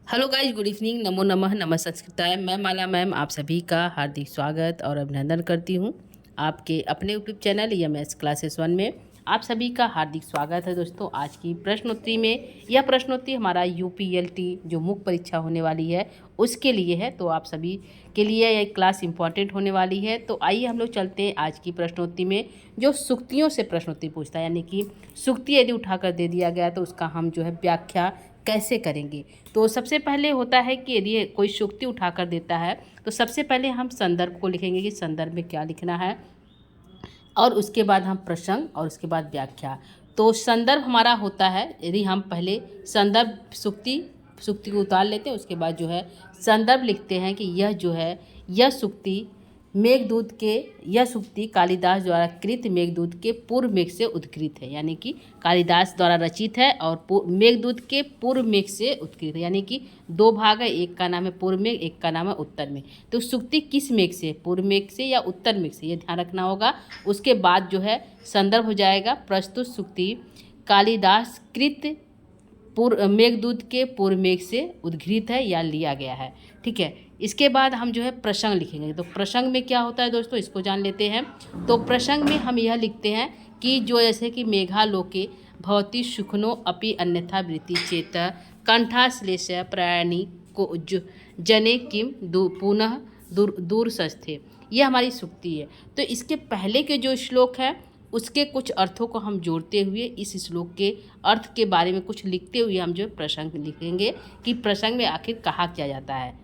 Hello guys, good evening. नमो नमः, नमः संस्कृताय। मैं माला मैम आप सभी का हार्दिक स्वागत और अभिनंदन करती हूँ आपके अपने यूट्यूब चैनल EMS क्लासेस 1 में। आप सभी का हार्दिक स्वागत है दोस्तों। आज की प्रश्नोत्तरी में यह प्रश्नोत्तरी हमारा UPLT जो मुख्य परीक्षा होने वाली है उसके लिए है, तो आप सभी के लिए यह क्लास इंपॉर्टेंट होने वाली है। तो आइए हम लोग चलते हैं आज की प्रश्नोत्तरी में, जो सुक्तियों से प्रश्नोत्तरी पूछता है, यानी कि सुक्ति यदि उठाकर दे दिया गया तो उसका हम जो है व्याख्या कैसे करेंगे। तो सबसे पहले होता है कि यदि कोई सुक्ति उठाकर देता है तो सबसे पहले हम संदर्भ को लिखेंगे कि संदर्भ में क्या लिखना है, और उसके बाद हम प्रसंग और उसके बाद व्याख्या। तो संदर्भ हमारा होता है, यदि हम पहले संदर्भ सुक्ति को उतार लेते हैं, उसके बाद जो है संदर्भ लिखते हैं कि यह जो है यह सुक्ति मेघदूत के यह सुक्ति कालिदास द्वारा कृत मेघदूत के पूर्व मेघ से उद्धृत है, यानी कि कालिदास द्वारा रचित है और मेघदूत के पूर्व मेघ से उद्धृत है, यानी कि दो भाग है, एक का नाम है पूर्व मेघ, एक का नाम है उत्तर मेघ। तो सुक्ति किस मेघ से, पूर्व मेघ से या उत्तर मेघ से, ये ध्यान रखना होगा। उसके बाद जो है संदर्भ हो जाएगा प्रस्तुत सुक्ति कालिदास कृत मेघदूत के पूर्व मेघ से उद्धृत है या लिया गया है। ठीक है, इसके बाद हम जो है प्रसंग लिखेंगे। तो प्रसंग में क्या होता है दोस्तों, इसको जान लेते हैं। तो प्रसंग में हम यह लिखते हैं कि जो जैसे कि मेघालोके भवती सुखनो अपि अन्यथा वृत्ति चेत कंठाश्लेष प्रयाणी को जने किम पुनः दूर सस्थे, ये हमारी सुक्ति है। तो इसके पहले के जो श्लोक है उसके कुछ अर्थों को हम जोड़ते हुए इस श्लोक के अर्थ के बारे में कुछ लिखते हुए हम जो प्रसंग लिखेंगे कि प्रसंग में आखिर कहा क्या जाता है।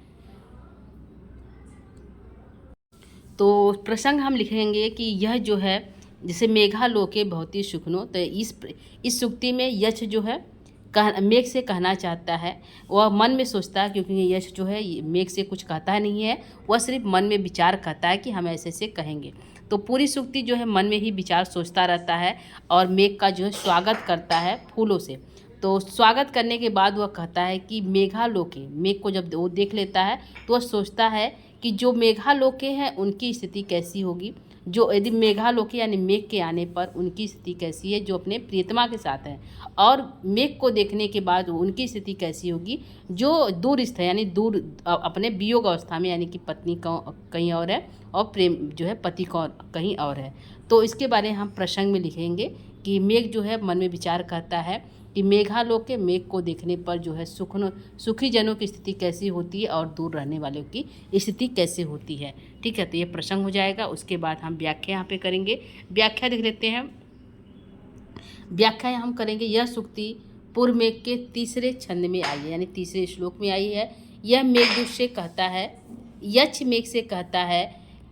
तो प्रसंग हम लिखेंगे कि यह जो है जैसे मेघालोके भवती सुखनो, तो इस सुक्ति में यश जो है मेघ से कहना चाहता है, वह मन में सोचता है, क्योंकि यश जो है मेघ से कुछ कहता नहीं है, वह सिर्फ मन में विचार करता है कि हम ऐसे ऐसे कहेंगे। तो पूरी सुक्ति जो है मन में ही विचार सोचता रहता है और मेघ का जो है स्वागत करता है फूलों से। तो स्वागत करने के बाद वह कहता है कि मेघालोके, मेघ को जब वो देख लेता है तो वह सोचता है कि जो मेघालोके हैं उनकी स्थिति कैसी होगी, जो यदि मेघालोके यानी मेघ के आने पर उनकी स्थिति कैसी है जो अपने प्रियतमा के साथ हैं, और मेघ को देखने के बाद उनकी स्थिति कैसी होगी जो दूर स्थित है, यानी दूर अपने वियोग अवस्था में, यानी कि पत्नी कहीं और है और प्रेम जो है पति कहीं और है। तो इसके बारे में हम प्रसंग में लिखेंगे कि मेघ जो है मन में विचार करता है कि मेघालोक के मेघ को देखने पर जो है सुखी जनों की स्थिति कैसी होती है और दूर रहने वालों की स्थिति कैसे होती है। ठीक है, तो ये प्रसंग हो जाएगा। उसके बाद हम व्याख्या यहाँ पे करेंगे। व्याख्या देख लेते हैं। व्याख्या हम करेंगे, यह सुक्ति पूर्व मेघ के तीसरे छंद में आई है, यानी तीसरे श्लोक में आई है। यह मेघदूत से कहता है, यक्ष मेघ से कहता है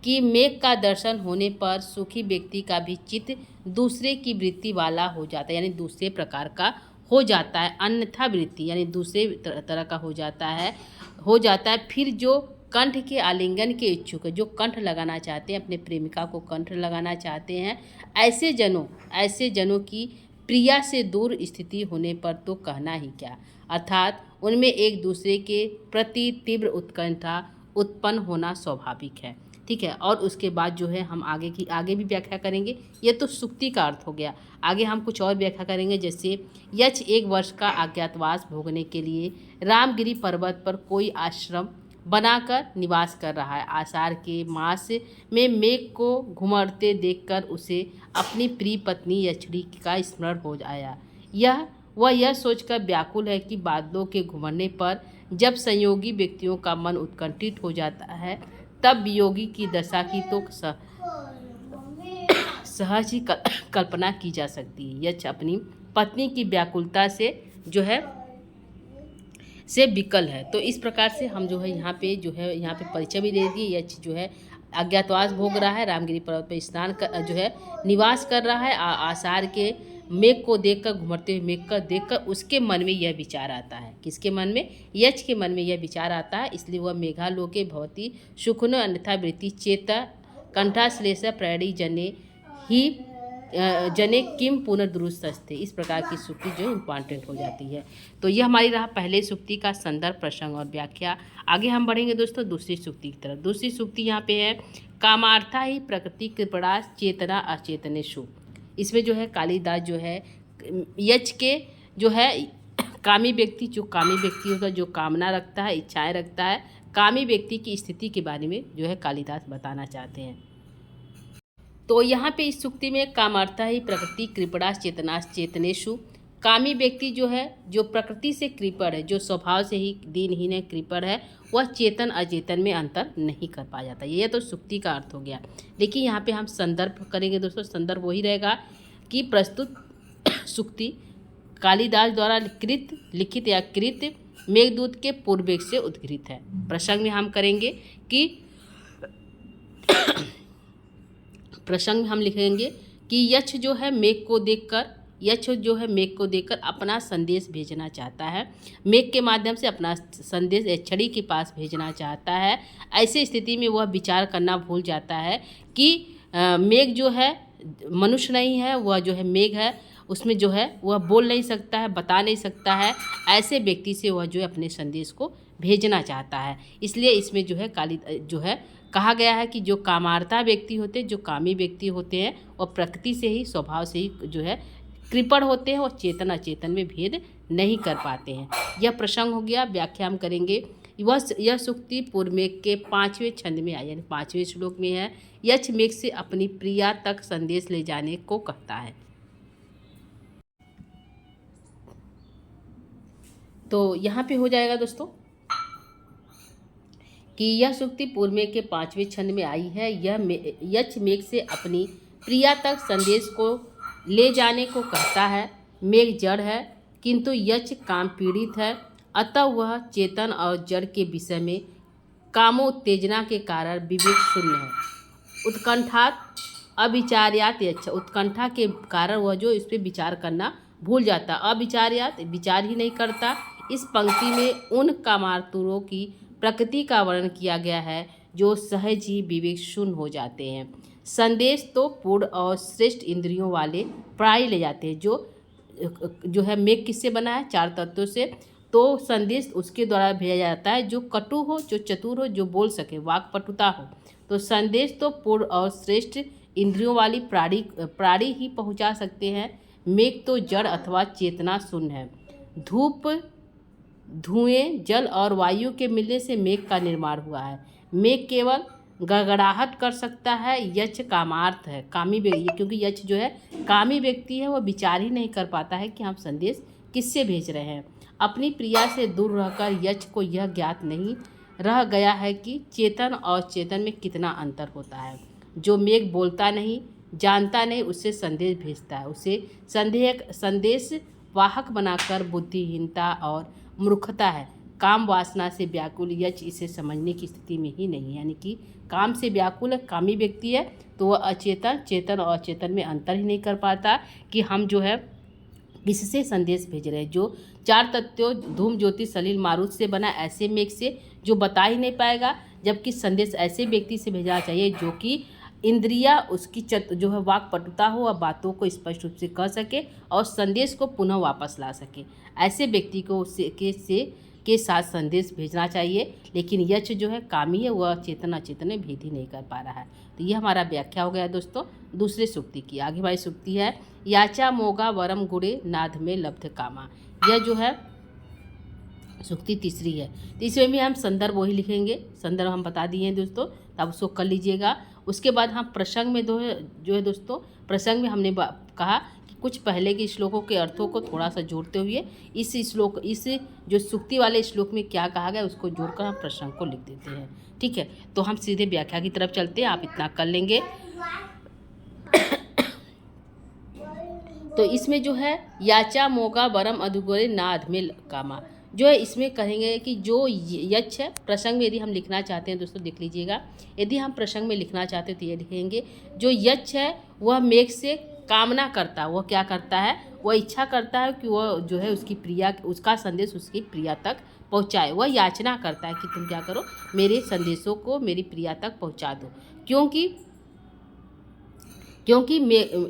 कि मेघ का दर्शन होने पर सुखी व्यक्ति का भी चित्त दूसरे की वृत्ति वाला हो जाता है, यानी दूसरे प्रकार का हो जाता है। अन्यथा वृत्ति यानी दूसरे तरह का हो जाता है। फिर जो कंठ के आलिंगन के इच्छुक है, जो कंठ लगाना चाहते हैं, अपने प्रेमिका को कंठ लगाना चाहते हैं, ऐसे जनों की प्रिया से दूर स्थिति होने पर तो कहना ही क्या, अर्थात उनमें एक दूसरे के प्रति तीव्र उत्कंठा उत्पन्न होना स्वाभाविक है। ठीक है, और उसके बाद जो है हम आगे भी व्याख्या करेंगे। ये तो सुक्ति का अर्थ हो गया। आगे हम कुछ और व्याख्या करेंगे, जैसे यक्ष 1 वर्ष का अज्ञातवास भोगने के लिए रामगिरी पर्वत पर कोई आश्रम बनाकर निवास कर रहा है। आषाढ़ के मास में मेघ को घुमड़ते देखकर उसे अपनी प्रिय पत्नी यक्षिणी का स्मरण हो आया। वह यह सोचकर व्याकुल है कि बादलों के घुमड़ने पर जब संयोगी व्यक्तियों का मन उत्कंठित हो जाता है तब वियोगी की दशा की तो सहज ही कल्पना की जा सकती है। यक्ष अपनी पत्नी की व्याकुलता से जो है से विकल है। तो इस प्रकार से हम जो है यहाँ पे परिचय भी दे दिए। यक्ष जो है अज्ञातवास भोग रहा है, रामगिरी पर्वत पर स्नान कर जो है निवास कर रहा है। आषाढ़ के मेघ को देखकर, घुमड़ते हुए मेघ को देखकर उसके मन में यह विचार आता है। किसके मन में? यक्ष के मन में यह विचार आता है। इसलिए वह मेघालोके भवती सुखनो अन्यथा वृत्ति चेत कंठाश्लेष प्रयाणी जने किम पुनर्दुरुस्ते, इस प्रकार की सुक्ति जो इम्पॉर्टेंट हो जाती है। तो यह हमारी रहा पहले सुक्ति का संदर्भ, प्रसंग और व्याख्या। आगे हम बढ़ेंगे दोस्तों दूसरी सुक्ति की तरफ। दूसरी सुक्ति यहाँ पे है, कामार्था ही प्रकृति कृपणा चेतना अचेतनेषु। इसमें जो है कालिदास जो है यक्ष के जो है कामी व्यक्ति, जो कामी व्यक्ति होगा, जो कामना रखता है, इच्छाएं रखता है, कामी व्यक्ति की स्थिति के बारे में जो है कालिदास बताना चाहते हैं। तो यहाँ पे इस सूक्ति में कामार्था ही प्रकृति कृपणा चेतनाश चेतनेशु, कामी व्यक्ति जो है, जो प्रकृति से कृपण है, जो स्वभाव से ही दीनहीन है, कृपण है, वह चेतन अचेतन में अंतर नहीं कर पा जाता। ये तो सूक्ति का अर्थ हो गया। देखिए यहाँ पे हम संदर्भ करेंगे दोस्तों। संदर्भ वही रहेगा कि प्रस्तुत सूक्ति कालिदास द्वारा लिखित या कृत मेघदूत के पूर्वेक से उद्घृत है। प्रसंग में हम करेंगे कि प्रसंग में हम लिखेंगे कि यक्ष जो है मेघ को देखकर अपना संदेश भेजना चाहता है, मेघ के माध्यम से अपना संदेश यक्षिणी के पास भेजना चाहता है। ऐसी स्थिति में वह विचार करना भूल जाता है कि मेघ जो है मनुष्य नहीं है, वह जो है मेघ है, उसमें जो है वह बोल नहीं सकता है, बता नहीं सकता है। ऐसे व्यक्ति से वह जो है अपने संदेश को भेजना चाहता है। इसलिए इसमें जो है कहा गया है कि जो कामार्ता व्यक्ति होते हैं, जो कामी व्यक्ति होते हैं, वह प्रकृति से ही, स्वभाव से ही जो है कृपण होते हैं और चेतन अचेतन में भेद नहीं कर पाते हैं। यह प्रसंग हो गया। व्याख्या हम करेंगे। यह सूक्ति पूर्व मेघ के 5वें छंद में आई, यानी 5वें श्लोक में है। यक्ष मेघ से अपनी प्रिया तक संदेश ले जाने को कहता है। तो यहाँ पे हो जाएगा दोस्तों कि यह सूक्ति पूर्व मेघ के 5वें छंद में आई है। यह यक्ष मेघ से अपनी प्रिया तक संदेश को ले जाने को कहता है। मेघ जड़ है किंतु यक्ष काम पीड़ित है, अतः वह चेतन और जड़ के विषय में कामोत्तेजना के कारण विवेक शून्य है। उत्कंठात अविचार्यात यक्ष, उत्कंठा के कारण वह जो इस पर विचार करना भूल जाता। अविचार्यात, विचार ही नहीं करता। इस पंक्ति में उन कामातुरों की प्रकृति का वर्णन किया गया है जो सहज ही विवेक शून्य हो जाते हैं। संदेश तो पूर्ण और श्रेष्ठ इंद्रियों वाले प्राय ले जाते हैं। जो है मेघ किससे बना है? 4 तत्वों से। तो संदेश उसके द्वारा भेजा जाता है जो कटु हो, जो चतुर हो, जो बोल सके, वाक्पटुता हो। तो संदेश तो पूर्ण और श्रेष्ठ इंद्रियों वाली प्राणी ही पहुंचा सकते हैं। मेघ तो जड़ अथवा चेतना शून्य है। धूप, धुएं, जल और वायु के मिलने से मेघ का निर्माण हुआ है। मेघ केवल गड़गड़ाहट कर सकता है। यक्ष कामार्थ है, कामी व्यक्ति, क्योंकि यक्ष जो है कामी व्यक्ति है, वह विचार ही नहीं कर पाता है कि हम संदेश किससे भेज रहे हैं। अपनी प्रिया से दूर रहकर यक्ष को यह ज्ञात नहीं रह गया है कि चेतन और चेतन में कितना अंतर होता है। जो मेघ बोलता नहीं, जानता नहीं, उससे संदेश भेजता है, उसे संदेश वाहक बनाकर बुद्धिहीनता और मूर्खता है। काम वासना से व्याकुल यक्ष इसे समझने की स्थिति में ही नहीं है, यानी कि काम से व्याकुल कामी व्यक्ति है, तो वह अचेतन, चेतन और अचेतन में अंतर ही नहीं कर पाता कि हम जो है किससे संदेश भेज रहे हैं। जो 4 तत्वों धूम ज्योति सलिल मारुत से बना, ऐसे मेघ से जो बता ही नहीं पाएगा, जबकि संदेश ऐसे व्यक्ति से भेजना चाहिए जो कि इंद्रिया उसकी जो है वाक्पटुता हो और बातों को स्पष्ट रूप से कह सके और संदेश को पुनः वापस ला सके। ऐसे व्यक्ति को के साथ संदेश भेजना चाहिए। लेकिन यक्ष जो है कामी है, वह चेतन अचेतन में भेद ही नहीं कर पा रहा है। तो यह हमारा व्याख्या हो गया दोस्तों दूसरे सूक्ति की। आगे वाली सूक्ति है याचा मोगा वरम गुड़े नाद में लब्ध कामा। यह जो है सूक्ति तीसरी है। तो इसमें भी हम संदर्भ वही लिखेंगे। संदर्भ हम बता दिए हैं दोस्तों, तब उसको कर लीजिएगा। उसके बाद हम प्रसंग में जो है दोस्तों, प्रसंग में हमने कहा कि कुछ पहले के श्लोकों के अर्थों को थोड़ा सा जोड़ते हुए इस जो सूक्ति वाले श्लोक में क्या कहा गया उसको जोड़कर हम प्रसंग को लिख देते हैं। ठीक है, तो हम सीधे व्याख्या की तरफ चलते हैं। आप इतना कर लेंगे। तो इसमें जो है याचा मोगा वरम अधुगोरे नाद में कामा, जो है इसमें कहेंगे कि जो यक्ष है, प्रसंग में यदि हम लिखना चाहते हैं दोस्तों देख लीजिएगा, यदि हम प्रसंग में लिखना चाहते हैं तो ये लिखेंगे जो यक्ष है वह मेघ से कामना करता है। वह क्या करता है? वह इच्छा करता है कि वह जो है उसकी प्रिया, उसका संदेश उसकी प्रिया तक पहुँचाए। वह याचना करता है कि तुम क्या करो, मेरे संदेशों को मेरी प्रिया तक पहुँचा दो। क्योंकि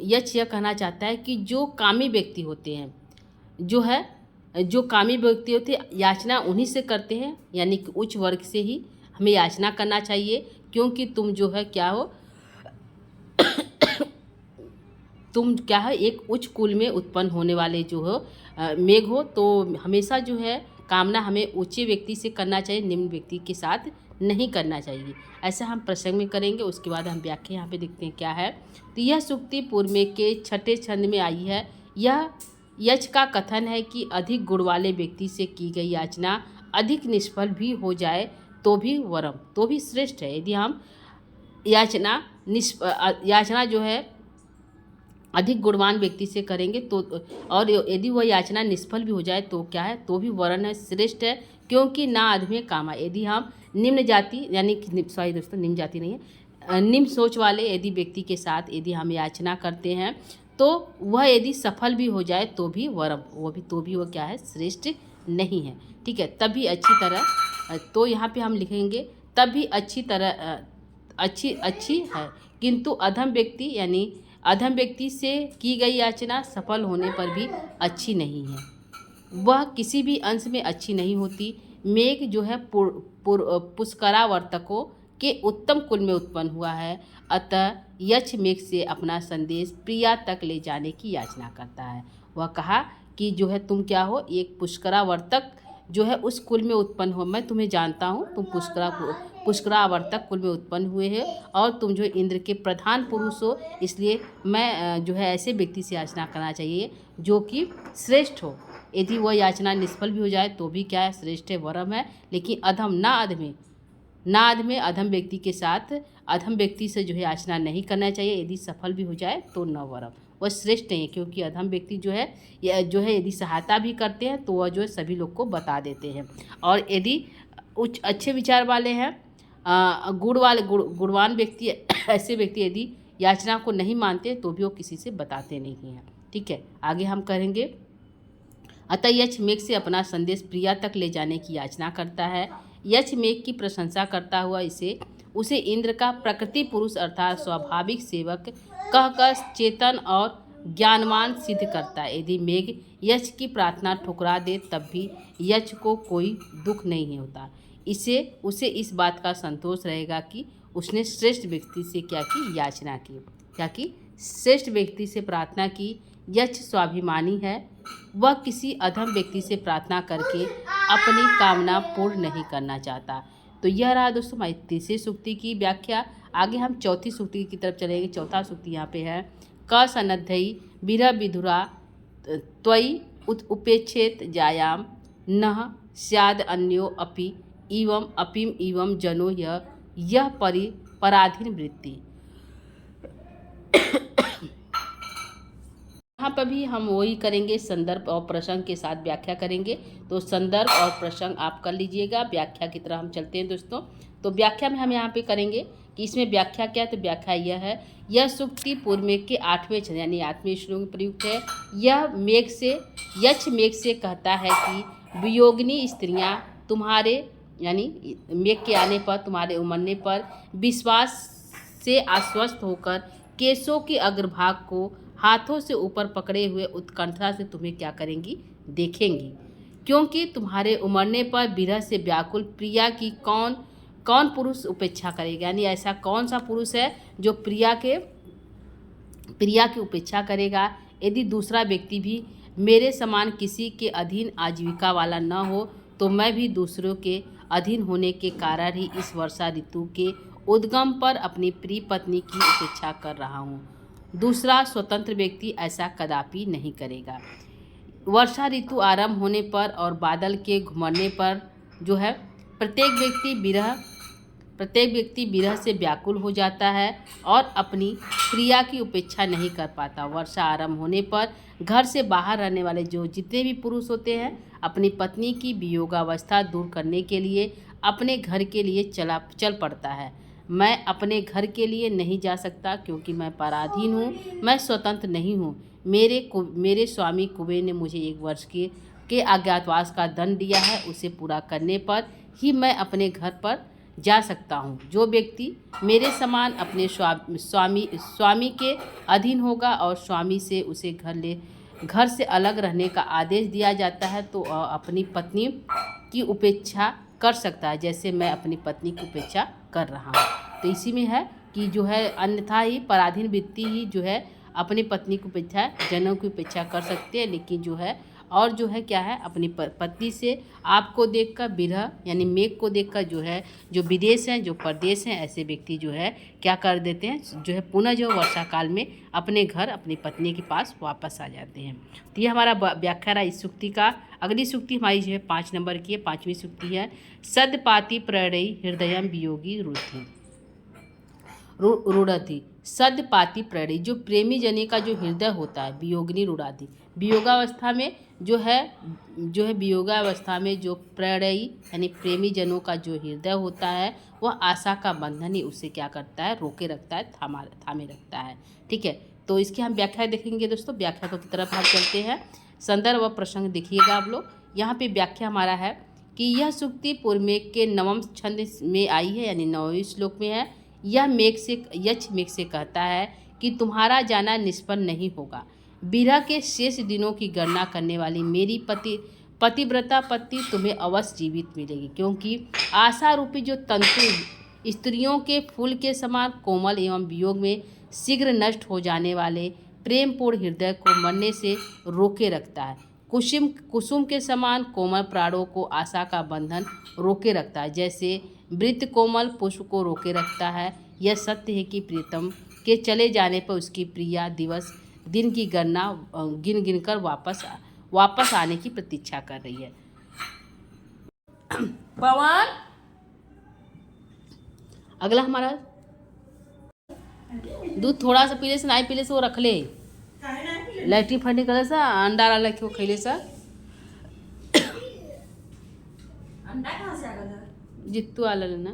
यक्ष यह कहना चाहता है कि जो कामी व्यक्ति होते हैं, जो कामी व्यक्ति होते हैं, याचना उन्हीं से करते हैं, यानी कि उच्च वर्ग से ही हमें याचना करना चाहिए। क्योंकि तुम जो है क्या हो, तुम क्या है एक उच्च कुल में उत्पन्न होने वाले जो हो मेघ हो तो हमेशा जो है कामना हमें ऊंचे व्यक्ति से करना चाहिए, निम्न व्यक्ति के साथ नहीं करना चाहिए। ऐसा हम प्रसंग में करेंगे। उसके बाद हम व्याख्या यहाँ पे देखते हैं क्या है। तो यह सूक्ति पूर्व में के छठे छंद में आई है। यह यक्ष का कथन है कि अधिक गुण वाले व्यक्ति से की गई याचना अधिक निष्फल भी हो जाए तो भी वरम, तो भी श्रेष्ठ है। यदि हम याचना जो है अधिक गुणवान व्यक्ति से करेंगे तो, और यदि वह याचना निष्फल भी हो जाए तो क्या है, तो भी वरण है, श्रेष्ठ है, क्योंकि ना अधमे कामा। यदि हम निम्न जाति यानी सॉरी दोस्तों, निम्न जाति नहीं है, निम्न सोच वाले यदि व्यक्ति के साथ यदि हम याचना करते हैं तो वह यदि सफल भी हो जाए तो भी वरम, तो भी वो क्या है, श्रेष्ठ नहीं है। ठीक है, तभी अच्छी तरह, तो यहाँ पे हम लिखेंगे तभी अच्छी तरह अच्छी है, किंतु अधम व्यक्ति यानी अधम व्यक्ति से की गई याचना सफल होने पर भी अच्छी नहीं है, वह किसी भी अंश में अच्छी नहीं होती। मेघ जो है पुष्करावर्तकों के उत्तम कुल में उत्पन्न हुआ है, अतः यक्ष मेघ से अपना संदेश प्रिया तक ले जाने की याचना करता है। वह कहा कि जो है तुम क्या हो, एक पुष्करावर्तक जो है उस कुल में उत्पन्न हो, मैं तुम्हें जानता हूँ, तुम पुष्करावर्तक कुल में उत्पन्न हुए हैं और तुम जो इंद्र के प्रधान पुरुष हो, इसलिए मैं जो है ऐसे व्यक्ति से याचना करना चाहिए जो कि श्रेष्ठ हो। यदि वह याचना निष्फल भी हो जाए तो भी क्या है, श्रेष्ठ है, वरम है। लेकिन अधम ना अधमे अधम व्यक्ति के साथ अधम व्यक्ति से जो है याचना नहीं करना चाहिए। यदि सफल भी हो जाए तो न वरम, वह श्रेष्ठ नहीं है, क्योंकि अधम व्यक्ति जो है यदि सहायता भी करते हैं तो वह जो है सभी लोग को बता देते हैं। और यदि उच्च अच्छे विचार वाले हैं, गुणवान व्यक्ति, ऐसे व्यक्ति यदि याचना को नहीं मानते तो भी वो किसी से बताते नहीं हैं। ठीक है, आगे हम करेंगे। अतः यक्ष मेघ से अपना संदेश प्रिया तक ले जाने की याचना करता है। यक्ष मेघ की प्रशंसा करता हुआ उसे इंद्र का प्रकृति पुरुष अर्थात स्वाभाविक सेवक कहकर चेतन और ज्ञानवान सिद्ध करता है। यदि मेघ यक्ष की प्रार्थना ठुकरा दे तब भी यक्ष को कोई दुख नहीं होता, उसे इस बात का संतोष रहेगा कि उसने श्रेष्ठ व्यक्ति से क्या की, याचना की, श्रेष्ठ व्यक्ति से प्रार्थना की। यक्ष स्वाभिमानी है, वह किसी अधम व्यक्ति से प्रार्थना करके अपनी कामना पूर्ण नहीं करना चाहता। तो यह रहा दोस्तों हमारी तीसरी सूक्ति की व्याख्या। आगे हम चौथी सूक्ति की तरफ चलेंगे। चौथा सूक्ति यहाँ पे है, क सनद्धई विरह विधुरा त्वयि उपेक्षेत जायाम नः स्याद अन्यो अपि इवम अपिम इवम जनो यह पराधीन वृत्ति। यहाँ पर भी हम वही करेंगे, संदर्भ और प्रसंग के साथ व्याख्या करेंगे। तो संदर्भ और प्रसंग आप कर लीजिएगा, व्याख्या की तरह हम चलते हैं दोस्तों। तो व्याख्या में हम यहाँ पे करेंगे कि इसमें व्याख्या क्या है। तो व्याख्या यह है, यह सूक्ति पूर्व मेघ के 8वें छंद यानी 8वें श्लोक में प्रयुक्त है। यह यक्ष मेघ से कहता है कि वियोगिनी स्त्रियाँ तुम्हारे यानी मेघ के आने पर, तुम्हारे उमड़ने पर विश्वास से आश्वस्त होकर केशों के अग्रभाग को हाथों से ऊपर पकड़े हुए उत्कंठा से तुम्हें क्या करेंगी, देखेंगी, क्योंकि तुम्हारे उमड़ने पर विरह से व्याकुल प्रिया की कौन पुरुष उपेक्षा करेगा। यानी ऐसा कौन सा पुरुष है जो प्रिया की उपेक्षा करेगा। यदि दूसरा व्यक्ति भी मेरे समान किसी के अधीन आजीविका वाला न हो तो मैं भी दूसरों के अधीन होने के कारण ही इस वर्षा ऋतु के उद्गम पर अपनी प्रिय पत्नी की उपेक्षा कर रहा हूँ। दूसरा स्वतंत्र व्यक्ति ऐसा कदापि नहीं करेगा। वर्षा ऋतु आरंभ होने पर और बादल के घुमरने पर जो है प्रत्येक व्यक्ति विरह से व्याकुल हो जाता है और अपनी प्रिया की उपेक्षा नहीं कर पाता। वर्षा आरंभ होने पर घर से बाहर रहने वाले जितने भी पुरुष होते हैं अपनी पत्नी की वियोगावस्था दूर करने के लिए अपने घर के लिए चल पड़ता है। मैं अपने घर के लिए नहीं जा सकता क्योंकि मैं पराधीन हूँ, मैं स्वतंत्र नहीं हूँ। मेरे स्वामी कुबेर ने मुझे 1 वर्ष के अज्ञातवास का दंड दिया है, उसे पूरा करने पर ही मैं अपने घर पर जा सकता हूँ। जो व्यक्ति मेरे समान अपने स्वामी के अधीन होगा और स्वामी से उसे घर से अलग रहने का आदेश दिया जाता है तो अपनी पत्नी की उपेक्षा कर सकता है, जैसे मैं अपनी पत्नी की उपेक्षा कर रहा हूँ। तो इसी में है कि जो है अन्यथा ही पराधीन वृत्ति ही जो है अपनी पत्नी की उपेक्षा जनों की उपेक्षा कर सकते हैं, लेकिन जो है और जो है क्या है, अपनी पत्नी से आपको देखकर विरह यानी मेघ को देखकर जो है, जो विदेश हैं, जो परदेश हैं, ऐसे व्यक्ति जो है क्या कर देते हैं, जो है पुनः जो वर्षा काल में अपने घर अपनी पत्नी के पास वापस आ जाते हैं। तो ये हमारा व्याख्या रहा इस सूक्ति का। अगली सूक्ति हमारी जो है 5 नंबर की है, 5वीं सूक्ति है। सदपाति प्रणयी हृदयम वियोगी रुड़ति। सदपाति प्रणयी, जो प्रेमी जने का जो हृदय होता है, वियोगिनी रुड़ाति, वियोगावस्था में जो है वियोगावस्था में जो प्रणयी यानी प्रेमी जनों का जो हृदय होता है, वह आशा का बंधन ही उसे क्या करता है, रोके रखता है, थामे रखता है। ठीक है, तो इसकी हम व्याख्या देखेंगे दोस्तों। व्याख्या की तरफ हम चलते हैं। संदर्भ व प्रसंग देखिएगा आप लोग। यहाँ पे व्याख्या हमारा है कि यह सूक्ति पूर्व मेघ के 9वें छंद में आई है, यानी 9वें श्लोक में है। यह यक्ष मेघ से कहता है कि तुम्हारा जाना निष्फल नहीं होगा। विरह के शेष दिनों की गणना करने वाली मेरी पतिव्रता पत्नी तुम्हें अवश्य जीवित मिलेगी, क्योंकि आशा रूपी जो तंतु स्त्रियों के फूल के समान कोमल एवं वियोग में शीघ्र नष्ट हो जाने वाले प्रेमपूर्ण हृदय को मरने से रोके रखता है। कुसुम के समान कोमल प्राणों को आशा का बंधन रोके रखता है, जैसे वृत्त कोमल पुष्प को रोके रखता है। यह सत्य है कि प्रीतम के चले जाने पर उसकी प्रिया दिवस दिन की गणना गिन गिन कर वापस आने की प्रतीक्षा कर रही है। पवन, अगला हमारा दूध थोड़ा सा पीले से नहीं पीले से वो रख ले, लैट्रिन फटने कलर सा अंडा वाला क्यों खैले सा। अंडा कहाँ से आ गया? जित्तू आला ना